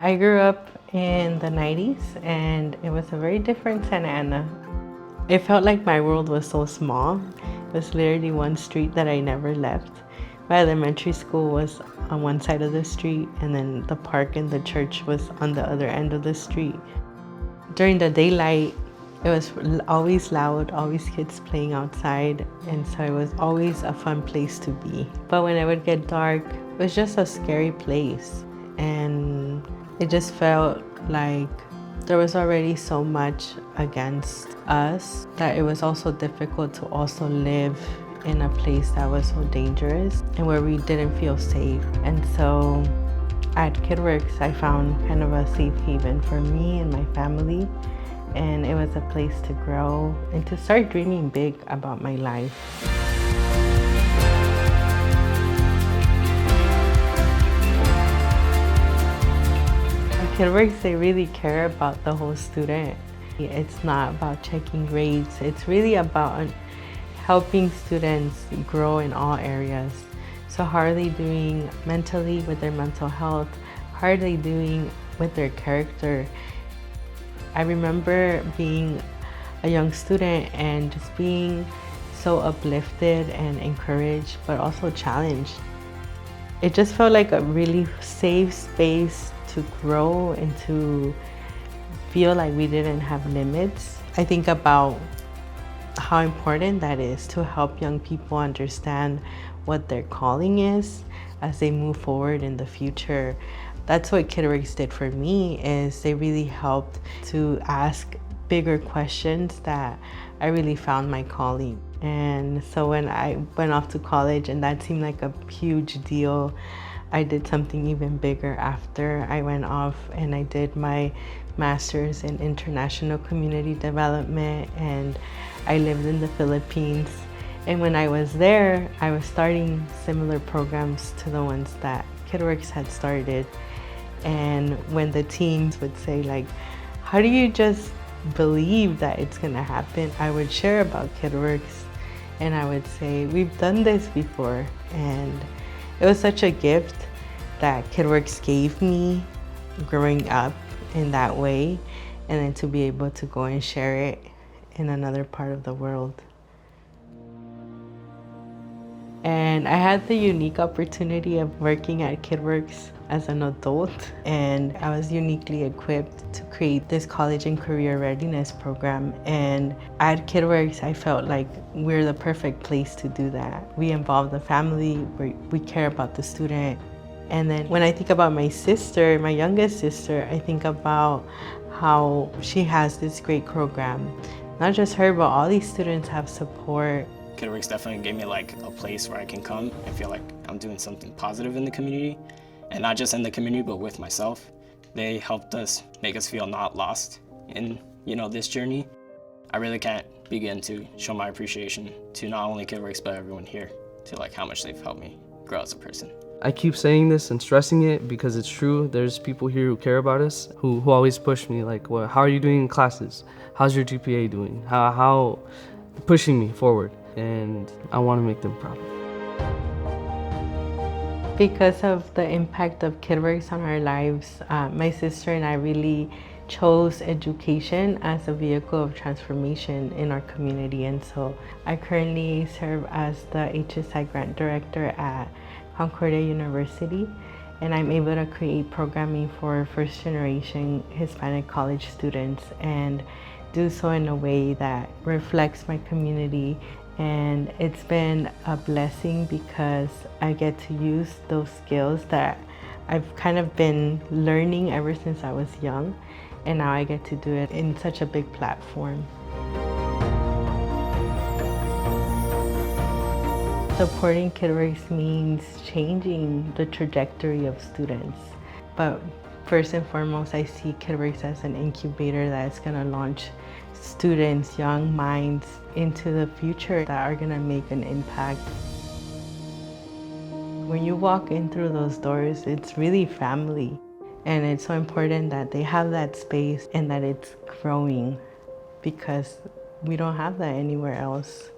I grew up in the 90s and it was a very different Santa Ana. It felt like my world was so small. It was literally one street that I never left. My elementary school was on one side of the street, and then the park and the church was on the other end of the street. During the daylight, it was always loud, always kids playing outside, and so it was always a fun place to be. But when it would get dark, it was just a scary place, and it just felt like there was already so much against us that it was also difficult to also live in a place that was so dangerous and where we didn't feel safe. And so at KidWorks, I found kind of a safe haven for me and my family. And it was a place to grow and to start dreaming big about my life. At KidWorks, they really care about the whole student. It's not about checking grades. It's really about helping students grow in all areas. So how are they doing mentally with their mental health? How are they doing with their character? I remember being a young student and just being so uplifted and encouraged, but also challenged. It just felt like a really safe space to grow and to feel like we didn't have limits. I think about how important that is to help young people understand what their calling is as they move forward in the future. That's what KidWorks did for me, is they really helped to ask bigger questions that I really found my calling. And so when I went off to college and that seemed like a huge deal, I did something even bigger after I went off, and I did my master's in international community development, and I lived in the Philippines. And when I was there, I was starting similar programs to the ones that KidWorks had started. And when the teams would say like, how do you just believe that it's gonna happen? I would share about KidWorks and I would say, we've done this before. And it was such a gift that KidWorks gave me growing up in that way, and then to be able to go and share it in another part of the world. And I had the unique opportunity of working at KidWorks as an adult, and I was uniquely equipped to create this college and career readiness program. And at KidWorks, I felt like we're the perfect place to do that. We involve the family, we care about the student. And then when I think about my sister, my youngest sister, I think about how she has this great program. Not just her, but all these students have support. KidWorks definitely gave me like a place where I can come and feel like I'm doing something positive in the community, and not just in the community, but with myself. They helped us make us feel not lost in, this journey. I really can't begin to show my appreciation to not only KidWorks, but everyone here, to like how much they've helped me grow as a person. I keep saying this and stressing it because it's true. There's people here who care about us, who always push me like, well, how are you doing in classes? How's your GPA doing? How pushing me forward. And I want to make them proud. Because of the impact of KidWorks on our lives, my sister and I really chose education as a vehicle of transformation in our community. And so I currently serve as the HSI Grant Director at Concordia University, and I'm able to create programming for first generation Hispanic college students and do so in a way that reflects my community. And it's been a blessing because I get to use those skills that I've kind of been learning ever since I was young, and now I get to do it in such a big platform. Supporting KidWorks means changing the trajectory of students. But first and foremost, I see KidWorks as an incubator that's gonna launch students, young minds into the future that are gonna make an impact. When you walk in through those doors, it's really family. And it's so important that they have that space and that it's growing, because we don't have that anywhere else.